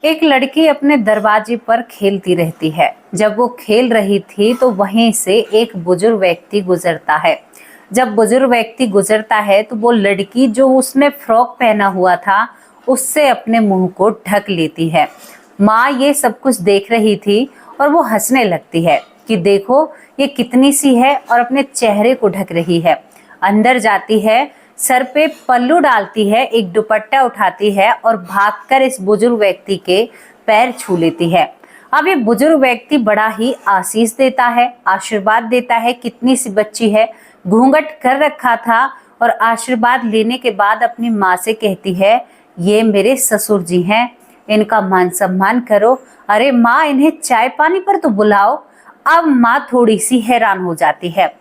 एक लड़की अपने दरवाजे पर खेलती रहती है। जब वो खेल रही थी तो वहीं से एक बुजुर्ग व्यक्ति गुजरता है। जब बुजुर्ग व्यक्ति गुजरता है तो वो लड़की जो उसने फ्रॉक पहना हुआ था उससे अपने मुंह को ढक लेती है। माँ ये सब कुछ देख रही थी और वो हंसने लगती है कि देखो ये कितनी सी है और अपने चेहरे को ढक रही है। अंदर जाती है, सर पे पल्लू डालती है, एक दुपट्टा उठाती है और भागकर इस बुजुर्ग व्यक्ति के पैर छू लेती है। अब ये बुजुर्ग व्यक्ति बड़ा ही आशीष देता है, आशीर्वाद देता है। कितनी सी बच्ची है, घूंघट कर रखा था और आशीर्वाद लेने के बाद अपनी माँ से कहती है, ये मेरे ससुर जी हैं, इनका मान सम्मान करो। अरे माँ, इन्हें चाय पानी पर तो बुलाओ। अब माँ थोड़ी सी हैरान हो जाती है।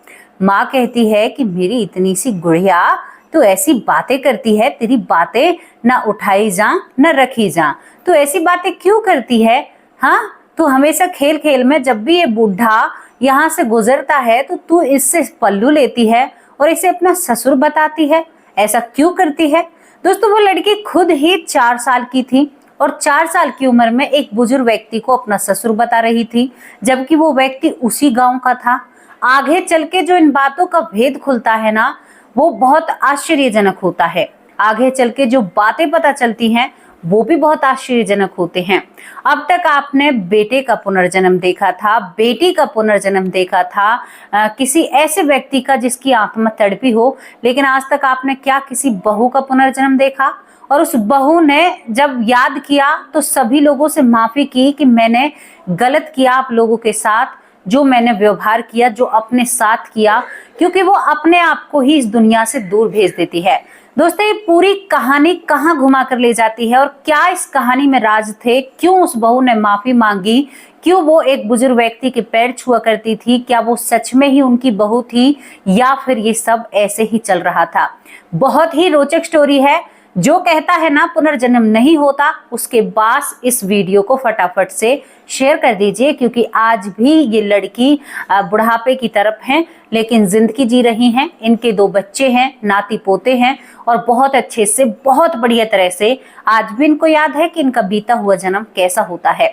माँ कहती है कि मेरी इतनी सी गुड़िया तो ऐसी बातें करती है, तेरी बातें ना उठाई जा ना रखी जा, तो ऐसी बातें क्यों करती है? हाँ, तू हमेशा खेल खेल में जब भी ये बूढ़ा यहाँ से गुजरता है तो तू इससे पल्लू लेती है और इसे अपना ससुर बताती है, ऐसा क्यों करती है? दोस्तों, वो लड़की खुद ही 4 साल की थी और 4 साल की उम्र में एक बुजुर्ग व्यक्ति को अपना ससुर बता रही थी, जबकि वो व्यक्ति उसी गांव का था। आगे चल के जो इन बातों का भेद खुलता है ना, वो बहुत आश्चर्यजनक होता है। आगे चल के जो बातें पता चलती हैं वो भी बहुत आश्चर्यजनक होते हैं। अब तक आपने बेटे का पुनर्जन्म देखा था, बेटी का पुनर्जन्म देखा था, किसी ऐसे व्यक्ति का जिसकी आत्मा तड़पी हो, लेकिन आज तक आपने क्या किसी बहू का पुनर्जन्म देखा? और उस बहू ने जब याद किया तो सभी लोगों से माफी की कि मैंने गलत किया आप लोगों के साथ, जो मैंने व्यवहार किया, जो अपने साथ किया, क्योंकि वो अपने आप को ही इस दुनिया से दूर भेज देती है। दोस्तों, ये पूरी कहानी कहाँ घुमा कर ले जाती है और क्या इस कहानी में राज थे? क्यों उस बहू ने माफी मांगी? क्यों वो एक बुजुर्ग व्यक्ति के पैर छुआ करती थी? क्या वो सच में ही उनकी बहू थी या फिर ये सब ऐसे ही चल रहा था? बहुत ही रोचक स्टोरी है। जो कहता है ना पुनर्जन्म नहीं होता, उसके पास इस वीडियो को फटाफट से शेयर कर दीजिए, क्योंकि आज भी ये लड़की बुढ़ापे की तरफ है लेकिन जिंदगी जी रही हैं। इनके 2 बच्चे हैं, नाती पोते हैं और बहुत अच्छे से, बहुत बढ़िया तरह से आज भी इनको याद है कि इनका बीता हुआ जन्म कैसा होता है।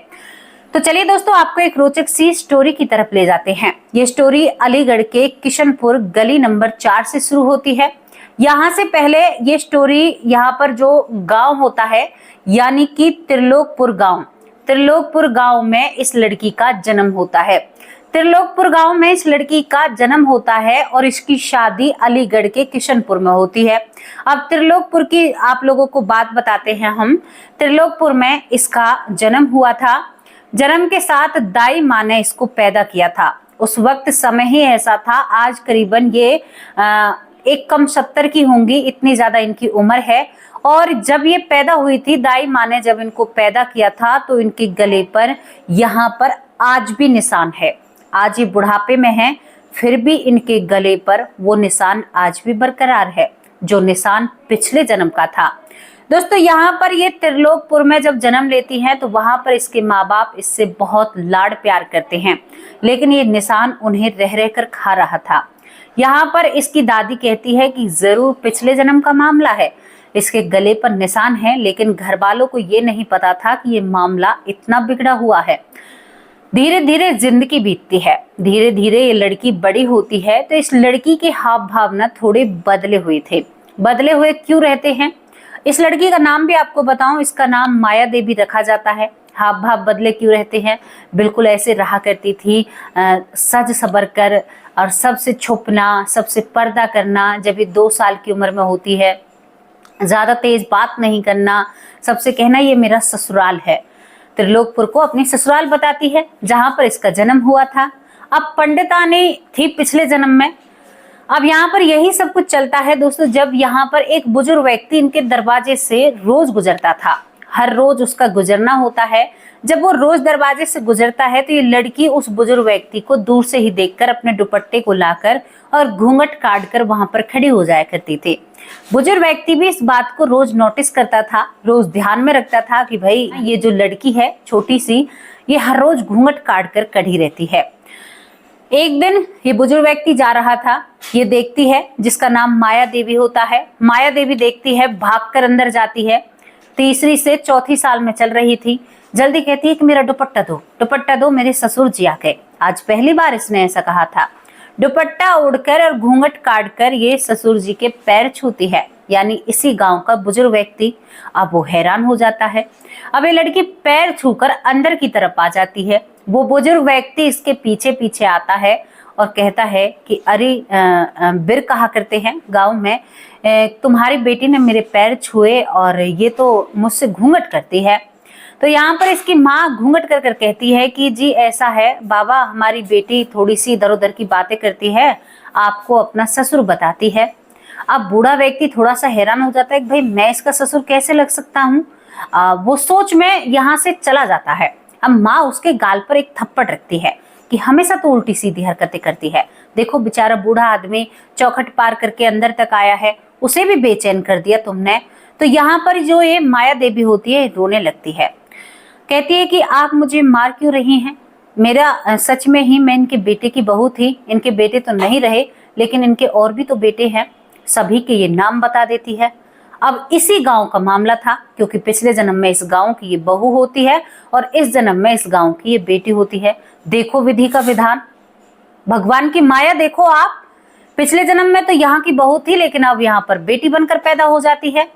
तो चलिए दोस्तों, आपको एक रोचक सी स्टोरी की तरफ ले जाते हैं। ये स्टोरी अलीगढ़ के किशनपुर गली नंबर 4 से शुरू होती है। यहाँ से पहले ये स्टोरी, यहाँ पर जो गांव होता है यानी कि त्रिलोकपुर गांव, त्रिलोकपुर गांव में इस लड़की का जन्म होता है। त्रिलोकपुर गांव में इस लड़की का जन्म होता है और इसकी शादी अलीगढ़ के किशनपुर में होती है। अब त्रिलोकपुर की आप लोगों को बात बताते हैं हम। त्रिलोकपुर में इसका जन्म हुआ था। जन्म के साथ दाई माँ ने इसको पैदा किया था। उस वक्त समय ही ऐसा था, आज करीबन ये एक कम 70 की होंगी, इतनी ज्यादा इनकी उम्र है। और जब ये पैदा हुई थी, दाई माँ ने जब इनको पैदा किया था, तो इनके गले पर यहाँ पर आज भी निशान है। आज ये बुढ़ापे में है, फिर भी इनके गले पर वो निशान आज भी बरकरार है, जो निशान पिछले जन्म का था। दोस्तों, यहाँ पर ये त्रिलोकपुर में जब जन्म लेती हैं तो वहां पर इसके माँ बाप इससे बहुत लाड प्यार करते हैं, लेकिन ये निशान उन्हें रह रह कर खा रहा था। यहाँ पर इसकी दादी कहती है कि जरूर पिछले जन्म का मामला है, इसके गले पर निशान है, लेकिन घर वालों को ये नहीं पता था कि ये मामला इतना बिगड़ा हुआ है। धीरे धीरे जिंदगी बीतती है, धीरे धीरे ये लड़की बड़ी होती है, तो इस लड़की के हाव भाव ना थोड़े बदले हुए थे। बदले हुए क्यों रहते हैं? इस लड़की का नाम भी आपको बताऊं, इसका नाम माया देवी रखा जाता है। हाव भाव बदले क्यों रहते हैं? बिल्कुल ऐसे रहा करती थी, सज सबर कर और सबसे छुपना, सबसे पर्दा करना। जब ये 2 साल की उम्र में होती है, ज्यादा तेज बात नहीं करना, सबसे कहना ये मेरा ससुराल है। त्रिलोकपुर को अपनी ससुराल बताती है, जहां पर इसका जन्म हुआ था। अब पंडितानी थी पिछले जन्म में। अब यहाँ पर यही सब कुछ चलता है दोस्तों, जब यहाँ पर एक बुजुर्ग व्यक्ति इनके दरवाजे से रोज गुजरता था। हर रोज उसका गुजरना होता है। जब वो रोज दरवाजे से गुजरता है तो ये लड़की उस बुजुर्ग व्यक्ति को दूर से ही देखकर अपने दुपट्टे को लाकर और घूंघट काट कर वहां पर खड़ी हो जाया करती थी। बुजुर्ग व्यक्ति भी इस बात को रोज नोटिस करता था, रोज ध्यान में रखता था कि भाई ये जो लड़की है छोटी सी, ये हर रोज घूंघट काट कर खड़ी रहती है। एक दिन ये बुजुर्ग व्यक्ति जा रहा था, ये देखती है, जिसका नाम माया देवी होता है। माया देवी देखती है, भागकर अंदर जाती है, तीसरी से चौथी साल में चल रही थी। जल्दी कहती है कि मेरा दुपट्टा दो, मेरे ससुर जी आ गए। आज पहली बार इसने ऐसा कहा था। दुपट्टा ओढ़कर और घूंघट काटकर ये ससुर जी के पैर छूती है, यानी इसी गांव का बुजुर्ग व्यक्ति। अब वो हैरान हो जाता है। अब ये लड़की पैर छूकर अंदर की तरफ आ जाती है। वो बुजुर्ग व्यक्ति इसके पीछे पीछे आता है और कहता है कि अरे बिर कहा करते हैं गांव में, तुम्हारी बेटी ने मेरे पैर छुए और ये तो मुझसे घूंघट करती है। तो यहाँ पर इसकी माँ घूंघट कर कर कहती है कि जी ऐसा है बाबा, हमारी बेटी थोड़ी सी इधर उधर की बातें करती है, आपको अपना ससुर बताती है। अब बूढ़ा व्यक्ति थोड़ा सा हैरान हो जाता है कि भाई मैं इसका ससुर कैसे लग सकता हूँ। वो सोच में यहाँ से चला जाता है। अब माँ उसके गाल पर एक थप्पड़ रखती है कि हमेशा तो उल्टी सीधी हरकतें करती है। देखो बेचारा बूढ़ा आदमी चौखट पार करके अंदर तक आया है, उसे भी बेचैन कर दिया तुमने। तो यहाँ पर जो ये माया देवी होती है रोने लगती है। कहती है कि आप मुझे मार क्यों रही हैं? मेरा सच में ही मैं इनके बेटे की बहू थी। इनके बेटे तो नहीं रहे, लेकिन इनके और भी तो बेटे हैं। सभी के ये नाम बता देती है। अब इसी गांव का मामला था, क्योंकि पिछले जन्म में इस गांव की ये बहू होती है और इस जन्म में इस गांव की ये बेटी होती है। देखो विधि का विधान, भगवान की माया देखो आप। पिछले जन्म में तो यहाँ की बहू थी, लेकिन अब यहाँ पर बेटी बनकर पैदा हो जाती है।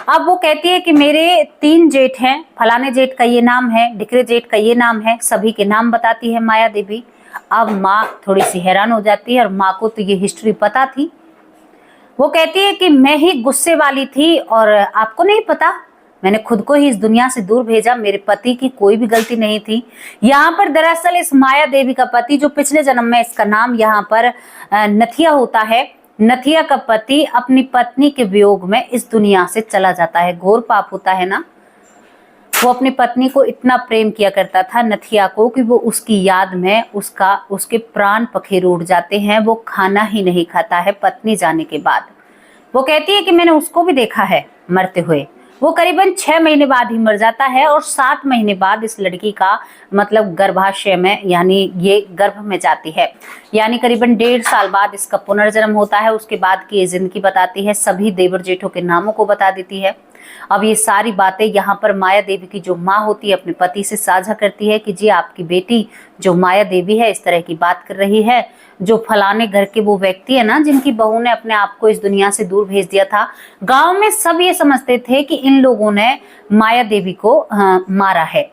अब वो कहती है कि मेरे 3 जेठ हैं, फलाने जेठ का ये नाम है, ढिकरे जेठ का ये नाम है। सभी के नाम बताती है माया देवी। अब माँ थोड़ी सी हैरान हो जाती है और माँ को तो ये हिस्ट्री पता थी। वो कहती है कि मैं ही गुस्से वाली थी और आपको नहीं पता, मैंने खुद को ही इस दुनिया से दूर भेजा, मेरे पति की कोई भी गलती नहीं थी। यहाँ पर दरअसल इस माया देवी का पति, जो पिछले जन्म में इसका नाम यहाँ पर नथिया होता है, नथिया का पति अपनी पत्नी के वियोग में इस दुनिया से चला जाता है। घोर पाप होता है ना। वो अपनी पत्नी को इतना प्रेम किया करता था नथिया को कि वो उसकी याद में उसके प्राण पखेरु उड़ जाते हैं। वो खाना ही नहीं खाता है पत्नी जाने के बाद। वो कहती है कि मैंने उसको भी देखा है मरते हुए। वो करीबन 6 महीने बाद ही मर जाता है और 7 महीने बाद इस लड़की का मतलब गर्भाशय में, यानी ये गर्भ में जाती है। यानी करीबन 1.5 साल बाद इसका पुनर्जन्म होता है। उसके बाद की ये जिंदगी बताती है, सभी देवर जेठों के नामों को बता देती है। अब ये सारी बातें यहाँ पर माया देवी की जो माँ होती है अपने पति से साझा करती है कि जी आपकी बेटी जो माया देवी है इस तरह की बात कर रही है। जो फलाने घर के वो व्यक्ति है ना, जिनकी बहू ने अपने आप को इस दुनिया से दूर भेज दिया था। गांव में सब ये समझते थे कि इन लोगों ने माया देवी को मारा है,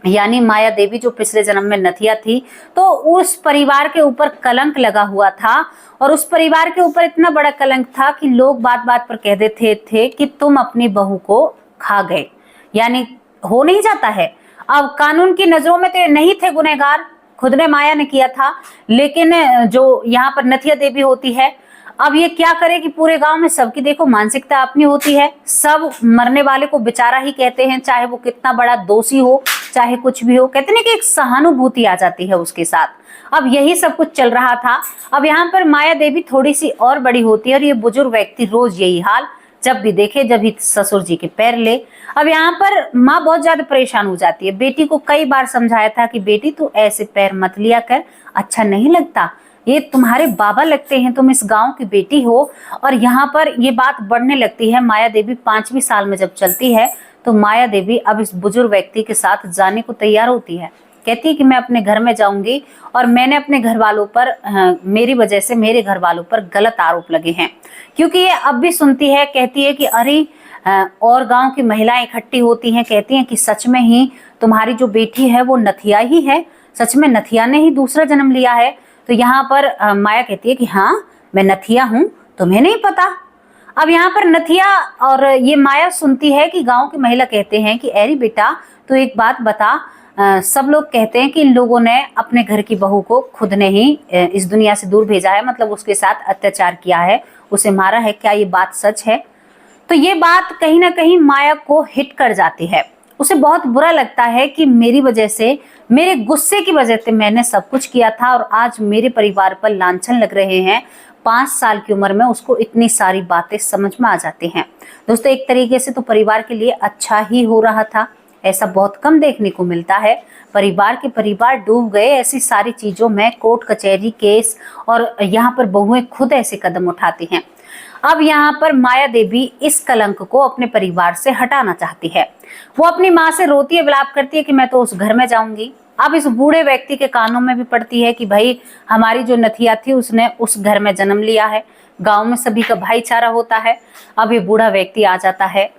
यानी माया देवी जो पिछले जन्म में नथिया थी। तो उस परिवार के ऊपर कलंक लगा हुआ था और उस परिवार के ऊपर इतना बड़ा कलंक था कि लोग बात बात पर कह देते थे कि तुम अपनी बहू को खा गए। यानी हो नहीं जाता है। अब कानून की नजरों में तो नहीं थे गुनहगार, खुद ने माया ने किया था, लेकिन जो यहाँ पर नथिया देवी होती है, अब ये क्या करे कि पूरे गांव में सबकी देखो मानसिकता अपनी होती है। सब मरने वाले को बेचारा ही कहते हैं, चाहे वो कितना बड़ा दोषी हो, चाहे कुछ भी हो। कहते हैं कि एक सहानुभूति आ जाती है उसके साथ। अब यही सब कुछ चल रहा था। अब यहाँ पर माया देवी थोड़ी सी और बड़ी होती है और ये बुजुर्ग व्यक्ति रोज यही हाल, जब भी देखे जब भी ससुर जी के पैर ले। अब यहाँ पर माँ बहुत ज्यादा परेशान हो जाती है। बेटी को कई बार समझाया था कि बेटी तू ऐसे पैर मत लिया कर, अच्छा नहीं लगता, ये तुम्हारे बाबा लगते हैं, तुम इस गांव की बेटी हो। और यहाँ पर ये बात बढ़ने लगती है। माया देवी 5वीं साल में जब चलती है तो माया देवी अब इस बुजुर्ग व्यक्ति के साथ जाने को तैयार होती है। कहती है कि मैं अपने घर में जाऊंगी और मैंने अपने घर वालों पर मेरी वजह से मेरे घर वालों पर गलत आरोप लगे हैं। क्योंकि ये अब भी सुनती है, कहती है कि अरे और गांव की महिलाएं इकट्ठी होती हैं, कहती हैं कि सच में ही तुम्हारी जो बेटी है वो नथिया ही है, सच में नथिया ने ही दूसरा जन्म लिया है। तो यहाँ पर माया कहती है कि हाँ मैं नथिया हूँ, तुम्हें नहीं पता। अब यहाँ पर नथिया और ये माया सुनती है कि गांव की महिला कहते हैं कि अरे बेटा तो एक बात बता, सब लोग कहते हैं कि इन लोगों ने अपने घर की बहू को खुद ने ही इस दुनिया से दूर भेजा है, मतलब उसके साथ अत्याचार किया है, उसे मारा है, क्या ये बात सच है? तो ये बात कहीं ना कहीं माया को हिट कर जाती है। उसे बहुत बुरा लगता है कि मेरी वजह से, मेरे गुस्से की वजह से मैंने सब कुछ किया था और आज मेरे परिवार पर लांछन लग रहे हैं। 5 साल की उम्र में उसको इतनी सारी बातें समझ में आ जाती हैं। दोस्तों एक तरीके से तो परिवार के लिए अच्छा ही हो रहा था। ऐसा बहुत कम देखने को मिलता है। परिवार डूब गए ऐसी सारी चीजों में, कोर्ट कचहरी केस, और यहाँ पर बहुएं खुद ऐसे कदम उठाती हैं। अब यहाँ पर माया देवी इस कलंक को अपने परिवार से हटाना चाहती है। वो अपनी माँ से रोती है, विलाप करती है कि मैं तो उस घर में जाऊंगी। अब इस बूढ़े व्यक्ति के कानों में भी पड़ती है कि भाई हमारी जो नथिया थी उसने उस घर में जन्म लिया है, गांव में सभी का भाईचारा होता है। अब ये बूढ़ा व्यक्ति आ जाता है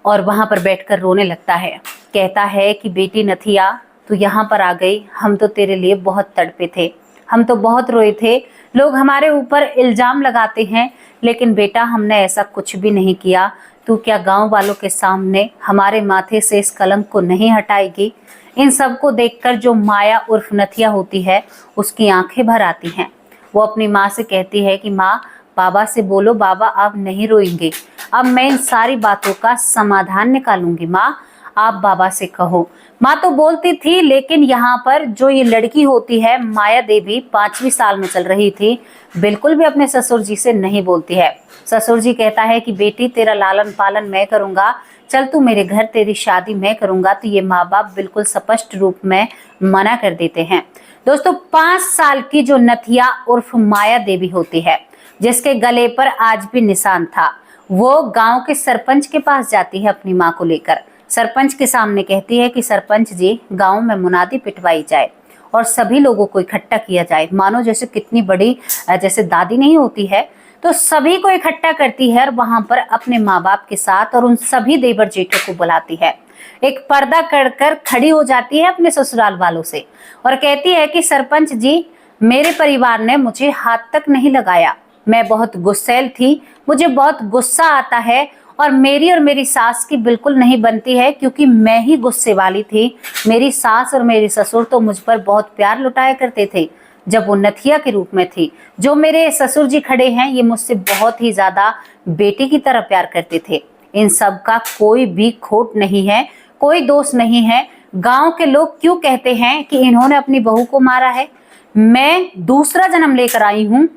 और वहां पर बैठकर रोने लगता है। कहता है कि बेटी नथिया, तू यहाँ पर आ गई, हम तो तेरे लिए बहुत तड़पे थे, हम तो बहुत रोए थे, लोग हमारे ऊपर इल्जाम लगाते हैं, लेकिन बेटा हमने ऐसा कुछ भी नहीं किया। तू क्या गांव वालों के सामने हमारे माथे से इस कलंक को नहीं हटाएगी? इन सब को देखकर जो माया उर्फ नथिया होती है उसकी आंखें भर आती हैं। वो अपनी माँ से कहती है कि माँ, बाबा से बोलो, बाबा अब नहीं रोएंगे, अब मैं इन सारी बातों का समाधान निकालूंगी। माँ आप बाबा से कहो। माँ तो बोलती थी, लेकिन यहाँ पर जो ये लड़की होती है माया देवी 5वीं साल में चल रही थी, बिल्कुल भी अपने ससुर जी से नहीं बोलती है। ससुर जी कहता है कि बेटी तेरा लालन पालन मैं करूंगा, चल तू मेरे घर, तेरी शादी मैं करूंगा। तो ये माँ बाप बिल्कुल स्पष्ट रूप में मना कर देते हैं। दोस्तों 5 साल की जो नथिया उर्फ माया देवी होती है, जिसके गले पर आज भी निशान था, वो गांव के सरपंच के पास जाती है अपनी माँ को लेकर। सरपंच के सामने कहती है कि सरपंच जी, गांव में मुनादी पिटवाई जाए और सभी लोगों को इकट्ठा किया जाए। मानो जैसे कितनी बड़ी जैसे दादी नहीं होती है, तो सभी को इकट्ठा करती है और वहां पर अपने माँ बाप के साथ और उन सभी देवर जेठों को बुलाती है। एक पर्दा कर खड़ी हो जाती है अपने ससुराल वालों से और कहती है कि सरपंच जी, मेरे परिवार ने मुझे हाथ तक नहीं लगाया, मैं बहुत गुस्सैल थी, मुझे बहुत गुस्सा आता है और मेरी सास की बिल्कुल नहीं बनती है, क्योंकि मैं ही गुस्से वाली थी। मेरी सास और मेरे ससुर तो मुझ पर बहुत प्यार लुटाया करते थे जब वो नथिया के रूप में थी। जो मेरे ससुर जी खड़े हैं, ये मुझसे बहुत ही ज्यादा बेटी की तरह प्यार करते थे। इन सब का कोई भी खोट नहीं है, कोई दोष नहीं है। गांव के लोग क्यों कहते हैं कि इन्होंने अपनी बहू को मारा है? मैं दूसरा जन्म लेकर आई हूँ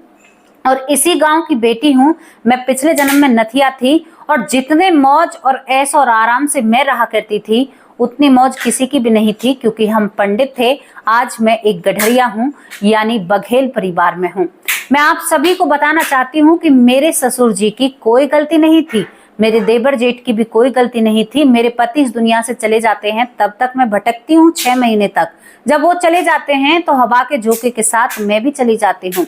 और इसी गांव की बेटी हूँ। मैं पिछले जन्म में नथिया थी और जितने मौज और ऐश और आराम से मैं रहा करती थी, उतनी मौज किसी की भी नहीं थी, क्योंकि हम पंडित थे। आज मैं एक गढ़रिया हूँ, यानी बघेल परिवार में हूँ। मैं आप सभी को बताना चाहती हूँ कि मेरे ससुर जी की कोई गलती नहीं थी, मेरे देवर जेठ की भी कोई गलती नहीं थी। मेरे पति इस दुनिया से चले जाते हैं, तब तक मैं भटकती हूँ 6 महीने तक। जब वो चले जाते हैं तो हवा के झोंके के साथ मैं भी चली जाती हूँ।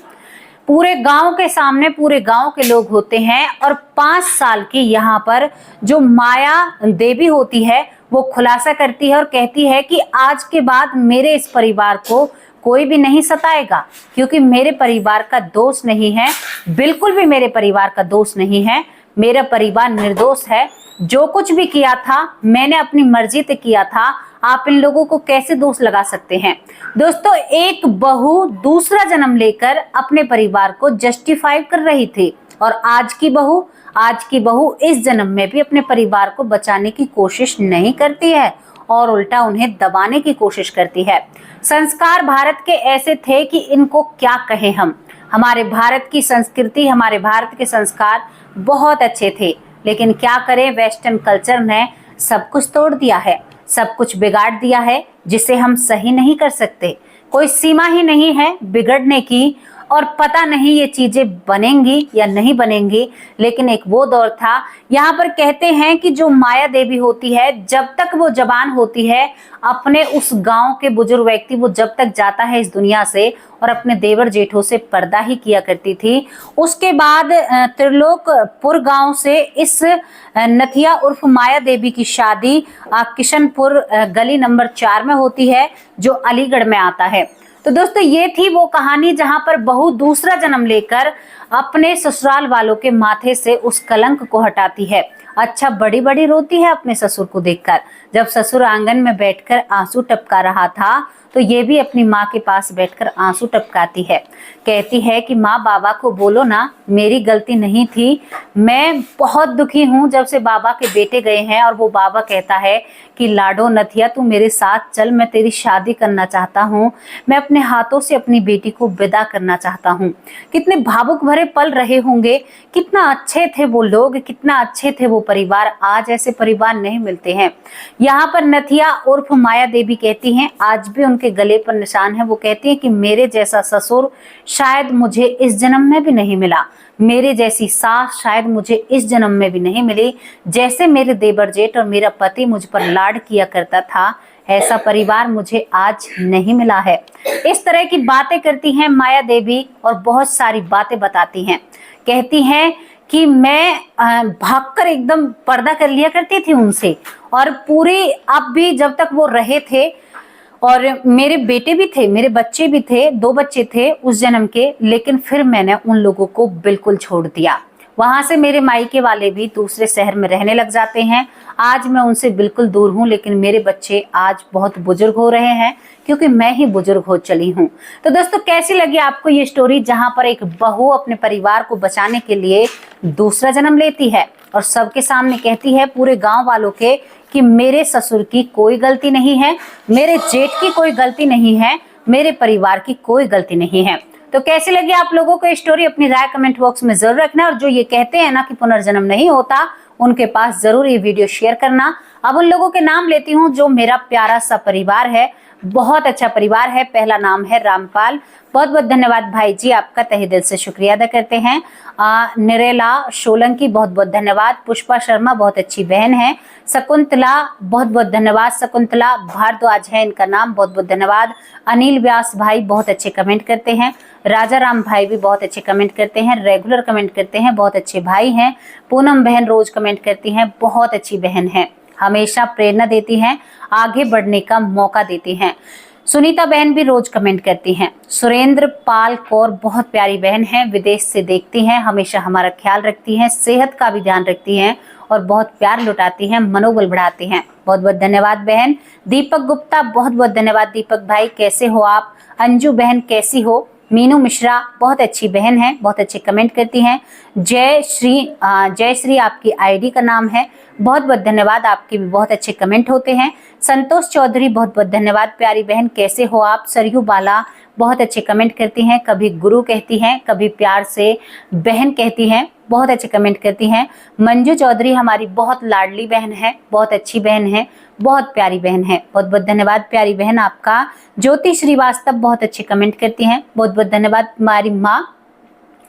पूरे गांव के सामने पूरे गांव के लोग होते हैं और 5 साल की यहाँ पर जो माया देवी होती है वो खुलासा करती है और कहती है कि आज के बाद मेरे इस परिवार को कोई भी नहीं सताएगा, क्योंकि मेरे परिवार का दोष नहीं है, बिल्कुल भी मेरे परिवार का दोष नहीं है। मेरा परिवार निर्दोष है। जो कुछ भी किया था मैंने अपनी मर्जी से किया था। आप इन लोगों को कैसे दोष लगा सकते हैं? दोस्तों, एक बहू दूसरा जन्म लेकर अपने परिवार को जस्टिफाई कर रही थी और आज की बहू इस जन्म में भी अपने परिवार को बचाने की कोशिश नहीं करती है और उल्टा उन्हें दबाने की कोशिश करती है। संस्कार भारत के ऐसे थे कि इनको क्या कहें हम। हमारे भारत की संस्कृति, हमारे भारत के संस्कार बहुत अच्छे थे, लेकिन क्या करें, वेस्टर्न कल्चर ने सब कुछ तोड़ दिया है, सब कुछ बिगाड़ दिया है, जिसे हम सही नहीं कर सकते। कोई सीमा ही नहीं है बिगड़ने की और पता नहीं ये चीजें बनेंगी या नहीं बनेंगी। लेकिन एक वो दौर था। यहाँ पर कहते हैं कि जो माया देवी होती है, जब तक वो जवान होती है, अपने उस गांव के बुजुर्ग व्यक्ति, वो जब तक जाता है इस दुनिया से और अपने देवर जेठों से पर्दा ही किया करती थी। उसके बाद त्रिलोकपुर गांव से इस नथिया उर्फ माया देवी की शादी किशनपुर गली नंबर 4 में होती है, जो अलीगढ़ में आता है। तो दोस्तों, ये थी वो कहानी जहां पर बहू दूसरा जन्म लेकर अपने ससुराल वालों के माथे से उस कलंक को हटाती है। अच्छा, बड़ी बड़ी रोती है अपने ससुर को देखकर। जब ससुर आंगन में बैठकर आंसू टपका रहा था, तो ये भी अपनी माँ के पास बैठकर आंसू टपकाती है। कहती है कि माँ, बाबा को बोलो ना, मेरी गलती नहीं थी, मैं बहुत दुखी हूँ जब से बाबा के बेटे गए हैं। और वो बाबा कहता है कि लाडो नथिया, तू मेरे साथ चल, मैं तेरी शादी करना चाहता हूँ, मैं अपने हाथों से अपनी बेटी को विदा करना चाहता हूँ। कितने भावुक भरे पल रहे होंगे, कितना अच्छे थे वो लोग, कितना अच्छे थे वो परिवार, आज ऐसे परिवार नहीं मिलते हैं। यहाँ पर नथिया उर्फ माया देवी कहती हैं, आज भी उनके गले पर निशान है। वो कहती है कि मेरे जैसा ससुर शायद मुझे इस जन्म में भी नहीं मिला, मेरे जैसी सास शायद मुझे इस जन्म में भी नहीं मिली। जैसे मेरे देवर जेठ और मेरा पति मुझ पर लाड किया करता था, ऐसा परिवार मुझे आज नहीं मिला है। इस तरह की बातें करती हैं माया देवी और बहुत सारी बातें बताती हैं। कहती हैं कि मैं भागकर एकदम पर्दा कर लिया करती थी उनसे, और पूरी अब भी जब तक वो रहे थे, और मेरे बेटे भी थे, मेरे बच्चे भी थे, 2 बच्चे थे उस जन्म के, लेकिन फिर मैंने उन लोगों को बिल्कुल छोड़ दिया। वहां से मेरे मायके वाले भी दूसरे शहर में रहने लग जाते हैं। आज मैं उनसे बिल्कुल दूर हूं, लेकिन मेरे बच्चे आज बहुत बुजुर्ग हो रहे हैं क्योंकि मैं ही बुजुर्ग हो चली हूं। तो दोस्तों, कैसी लगी आपको ये स्टोरी, जहां पर एक बहू अपने परिवार को बचाने के लिए दूसरा जन्म लेती है और सबके सामने कहती है, पूरे गांव वालों के, कि मेरे ससुर की कोई गलती नहीं है, मेरे जेठ की कोई गलती नहीं है, मेरे परिवार की कोई गलती नहीं है। तो कैसी लगी आप लोगों को स्टोरी, अपनी राय कमेंट बॉक्स में जरूर रखना। और जो ये कहते हैं ना कि पुनर्जन्म नहीं होता, उनके पास जरूर ये वीडियो शेयर करना। अब उन लोगों के नाम लेती हूँ जो मेरा प्यारा सा परिवार है, बहुत अच्छा परिवार है। पहला नाम है रामपाल, बहुत बहुत धन्यवाद भाई जी, आपका तहे दिल से शुक्रिया अदा करते हैं। निरेला सोलंकी, बहुत बहुत धन्यवाद। पुष्पा शर्मा, बहुत अच्छी बहन है। शकुंतला, बहुत बहुत धन्यवाद। शकुंतला भारद्वाज है इनका नाम, बहुत बहुत धन्यवाद। अनिल व्यास भाई बहुत अच्छे कमेंट करते हैं। राजा राम भाई भी बहुत अच्छे कमेंट करते हैं, रेगुलर कमेंट करते हैं, बहुत अच्छे भाई हैं। पूनम बहन रोज कमेंट करती हैं, बहुत अच्छी बहन है, हमेशा प्रेरणा देती हैं, आगे बढ़ने का मौका देती हैं। सुनीता बहन भी रोज कमेंट करती हैं। सुरेंद्र पाल कौर, बहुत प्यारी बहन है, विदेश से देखती हैं, हमेशा हमारा ख्याल रखती हैं, सेहत का भी ध्यान रखती हैं और बहुत प्यार लुटाती हैं, मनोबल बढ़ाती हैं। बहुत बहुत धन्यवाद बहन। दीपक गुप्ता, बहुत बहुत धन्यवाद दीपक भाई, कैसे हो आप? अंजू बहन कैसी हो? मीनू मिश्रा, बहुत अच्छी बहन है, बहुत अच्छे कमेंट करती हैं। जय श्री आपकी आईडी का नाम है, बहुत बहुत धन्यवाद, आपके भी बहुत अच्छे कमेंट होते हैं। संतोष चौधरी, बहुत बहुत धन्यवाद प्यारी बहन, कैसे हो आप? सरयू बाला बहुत अच्छे कमेंट करती हैं, कभी गुरु कहती हैं, कभी प्यार से बहन कहती हैं, बहुत अच्छे कमेंट करती हैं। मंजू चौधरी हमारी बहुत लाडली बहन है, बहुत अच्छी बहन है, बहुत प्यारी बहन है, बहुत बहुत धन्यवाद प्यारी बहन आपका। ज्योति श्रीवास्तव बहुत अच्छे कमेंट करती हैं, बहुत बहुत धन्यवाद। हमारी माँ,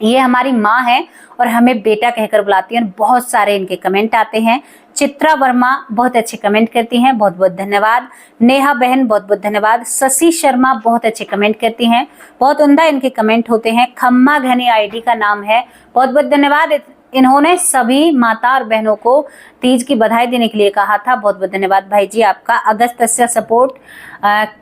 ये हमारी माँ है और हमें बेटा कहकर बुलाती हैं, बहुत सारे इनके कमेंट आते हैं। चित्रा वर्मा बहुत अच्छे कमेंट करती हैं, बहुत बहुत धन्यवाद। नेहा बहन, बहुत बहुत धन्यवाद। शशि शर्मा बहुत अच्छे कमेंट करती हैं, बहुत उम्दा इनके कमेंट होते हैं। खम्मा घनी आईडी का नाम है, बहुत बहुत धन्यवाद। इन्होंने सभी माता और बहनों को तीज की बधाई देने के लिए कहा था, बहुत बहुत धन्यवाद भाई जी आपका। अगस्त्य सपोर्ट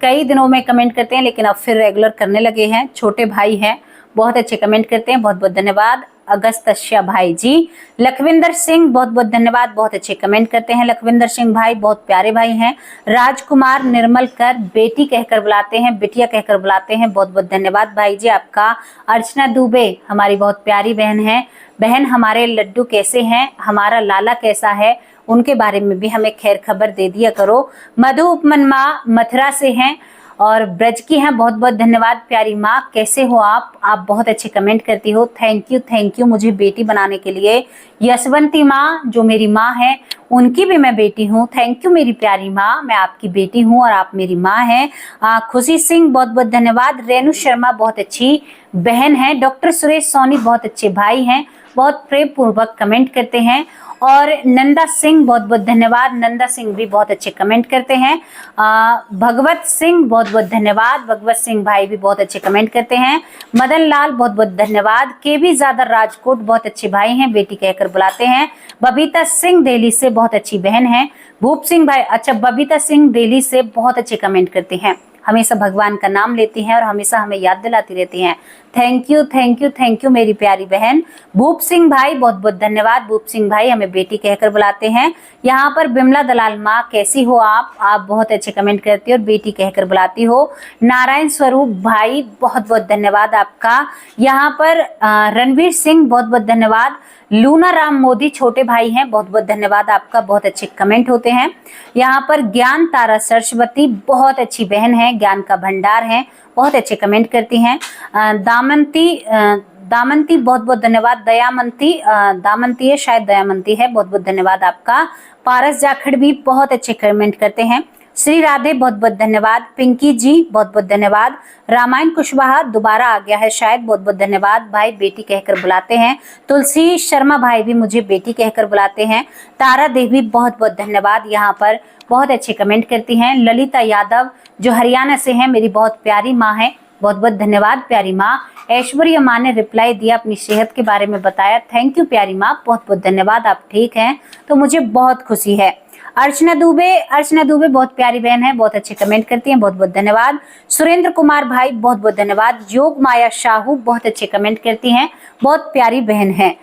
कई दिनों में कमेंट करते हैं, लेकिन अब फिर रेगुलर करने लगे हैं, छोटे भाई हैं, बहुत अच्छे कमेंट करते हैं, बहुत बहुत धन्यवाद अगस्त्य भाई जी। लखविंदर सिंह, बहुत बहुत धन्यवाद, बहुत अच्छे कमेंट करते हैं लखविंदर सिंह भाई, बहुत प्यारे भाई हैं। राजकुमार निर्मल कर, बेटी कहकर बुलाते हैं, बिटिया कहकर बुलाते हैं, बहुत बहुत धन्यवाद भाई जी आपका। अर्चना दुबे हमारी बहुत प्यारी बहन है। बहन, हमारे लड्डू कैसे हैं, हमारा लाला कैसा है, उनके बारे में भी हमें खैर खबर दे दिया करो। मधु उपमन माँ मथुरा से हैं और ब्रज की हैं, बहुत बहुत धन्यवाद प्यारी माँ, कैसे हो आप? आप बहुत अच्छे कमेंट करती हो, थैंक यू मुझे बेटी बनाने के लिए। यशवंती माँ जो मेरी माँ है, उनकी भी मैं बेटी हूँ, थैंक यू मेरी प्यारी माँ, मैं आपकी बेटी हूँ और आप मेरी माँ हैं। खुशी सिंह, बहुत बहुत धन्यवाद। रेणु शर्मा बहुत अच्छी बहन है। डॉक्टर सुरेश सोनी बहुत अच्छे भाई हैं, बहुत प्रेम पूर्वक कमेंट करते हैं। और नंदा सिंह, बहुत बहुत धन्यवाद, नंदा सिंह भी बहुत अच्छे कमेंट करते हैं। भगवत सिंह, बहुत बहुत धन्यवाद, भगवत सिंह भाई भी बहुत अच्छे कमेंट करते हैं। मदन लाल, बहुत बहुत धन्यवाद। केवी ज्यादा राजकोट, बहुत अच्छे भाई हैं, बेटी कहकर बुलाते हैं। बबीता सिंह दिल्ली से, बहुत अच्छी बहन है। भूप सिंह भाई, अच्छा बबीता सिंह दिल्ली से बहुत अच्छे कमेंट करते हैं, हमेशा भगवान का नाम लेती हैं और हमेशा हमें याद दिलाती रहती हैं। थैंक यू मेरी प्यारी बहन। भूप सिंह भाई, बहुत बहुत धन्यवाद, भूप सिंह भाई हमें बेटी कहकर बुलाते हैं। यहाँ पर बिमला दलाल माँ, कैसी हो आप? आप बहुत अच्छे कमेंट करती हो और बेटी कहकर बुलाती हो। नारायण स्वरूप भाई, बहुत बहुत धन्यवाद आपका। यहाँ पर रणवीर सिंह, बहुत बहुत धन्यवाद। लूना राम मोदी छोटे भाई हैं, बहुत बहुत धन्यवाद आपका, बहुत अच्छे कमेंट होते हैं। यहाँ पर ज्ञान तारा सरस्वती, बहुत अच्छी बहन है, ज्ञान का भंडार है, बहुत अच्छे कमेंट करती हैं। दामंती बहुत बहुत धन्यवाद। दयामंती दामंती है, शायद दयामंती है, बहुत बहुत धन्यवाद आपका। पारस जाखड़ भी बहुत अच्छे कमेंट करते हैं। श्री राधे बहुत बहुत धन्यवाद। पिंकी जी बहुत बहुत धन्यवाद। रामायण कुशवाहा दोबारा आ गया है शायद, बहुत बहुत धन्यवाद। भाई बेटी कहकर बुलाते हैं। तुलसी शर्मा भाई भी मुझे बेटी कहकर बुलाते हैं। तारा देवी बहुत बहुत धन्यवाद, यहाँ पर बहुत अच्छे कमेंट करती हैं। ललिता यादव जो हरियाणा से हैं, मेरी बहुत प्यारी माँ है, बहुत बहुत धन्यवाद प्यारी माँ। ऐश्वर्या माँ ने रिप्लाई दिया, अपनी सेहत के बारे में बताया, थैंक यू प्यारी माँ, बहुत बहुत धन्यवाद, आप ठीक हैं तो मुझे बहुत खुशी है। अर्चना दुबे बहुत प्यारी बहन है, बहुत अच्छे कमेंट करती हैं, बहुत बहुत धन्यवाद। सुरेंद्र कुमार भाई बहुत बहुत धन्यवाद। योग माया शाहू बहुत अच्छे कमेंट करती हैं, बहुत प्यारी बहन है।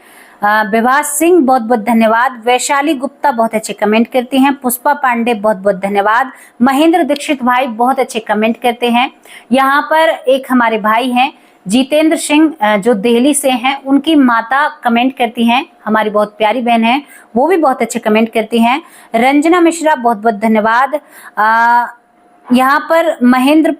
विभास सिंह बहुत बहुत धन्यवाद। वैशाली गुप्ता बहुत अच्छे कमेंट करती हैं। पुष्पा पांडे बहुत बहुत धन्यवाद। महेंद्र दीक्षित भाई बहुत अच्छे कमेंट करते हैं। यहाँ पर एक हमारे भाई हैं जितेंद्र सिंह जो दिल्ली से हैं, उनकी माता कमेंट करती हैं, हमारी बहुत प्यारी बहन है, वो भी बहुत अच्छे कमेंट करती हैं। रंजना मिश्रा बहुत बहुत धन्यवाद। यहाँ पर महेंद्र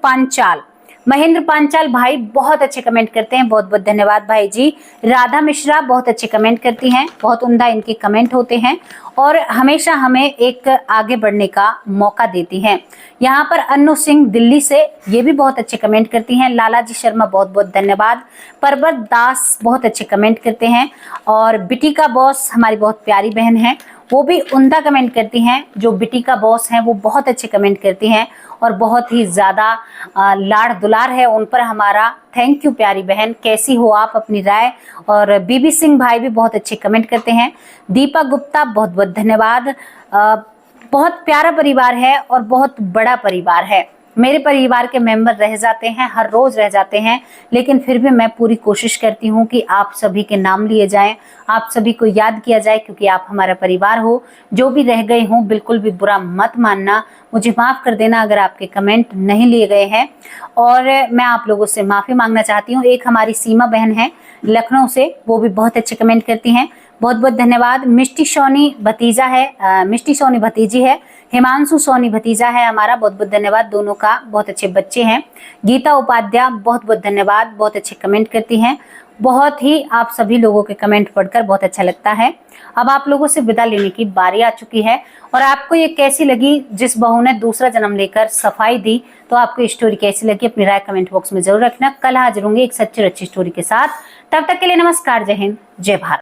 पांचाल भाई बहुत अच्छे कमेंट करते हैं, बहुत बहुत धन्यवाद भाई जी। राधा मिश्रा बहुत अच्छे कमेंट करती हैं, बहुत उम्दा इनके कमेंट होते हैं और हमेशा हमें एक आगे बढ़ने का मौका देती हैं। यहाँ पर अन्नू सिंह दिल्ली से, ये भी बहुत अच्छे कमेंट करती हैं। लालाजी शर्मा बहुत बहुत धन्यवाद। पर्वत दास बहुत अच्छे कमेंट करते हैं और बिटी का बॉस हमारी बहुत प्यारी बहन है, वो भी उम्दा कमेंट करती हैं। जो बिटी का बॉस हैं वो बहुत अच्छे कमेंट करती हैं और बहुत ही ज़्यादा लाड़ दुलार है उन पर हमारा। थैंक यू प्यारी बहन, कैसी हो आप, अपनी राय। और बीबी सिंह भाई भी बहुत अच्छे कमेंट करते हैं। दीपा गुप्ता बहुत बहुत धन्यवाद। बहुत प्यारा परिवार है और बहुत बड़ा परिवार है। मेरे परिवार के मेंबर रह जाते हैं, हर रोज रह जाते हैं, लेकिन फिर भी मैं पूरी कोशिश करती हूँ कि आप सभी के नाम लिए जाएं, आप सभी को याद किया जाए, क्योंकि आप हमारा परिवार हो। जो भी रह गए हों बिल्कुल भी बुरा मत मानना, मुझे माफ़ कर देना अगर आपके कमेंट नहीं लिए गए हैं और मैं आप लोगों से माफ़ी मांगना चाहती हूँ। एक हमारी सीमा बहन है लखनऊ से, वो भी बहुत अच्छे कमेंट करती हैं, बहुत बहुत धन्यवाद। मिष्टी सोनी भतीजा है, मिष्टी सोनी भतीजी है। हिमांशु सोनी भतीजा है हमारा, बहुत बहुत धन्यवाद, दोनों का बहुत अच्छे बच्चे हैं। गीता उपाध्याय बहुत बहुत धन्यवाद, बहुत अच्छे कमेंट करती हैं। बहुत ही आप सभी लोगों के कमेंट पढ़कर बहुत अच्छा लगता है। अब आप लोगों से विदा लेने की बारी आ चुकी है और आपको ये कैसी लगी, जिस बहू ने दूसरा जन्म लेकर सफाई दी, तो आपको स्टोरी कैसी लगी अपनी राय कमेंट बॉक्स में जरूर रखना। कल हाजिर होंगे एक सच्ची और अच्छी स्टोरी के साथ, तब तक के लिए नमस्कार, जय हिंद, जय भारत।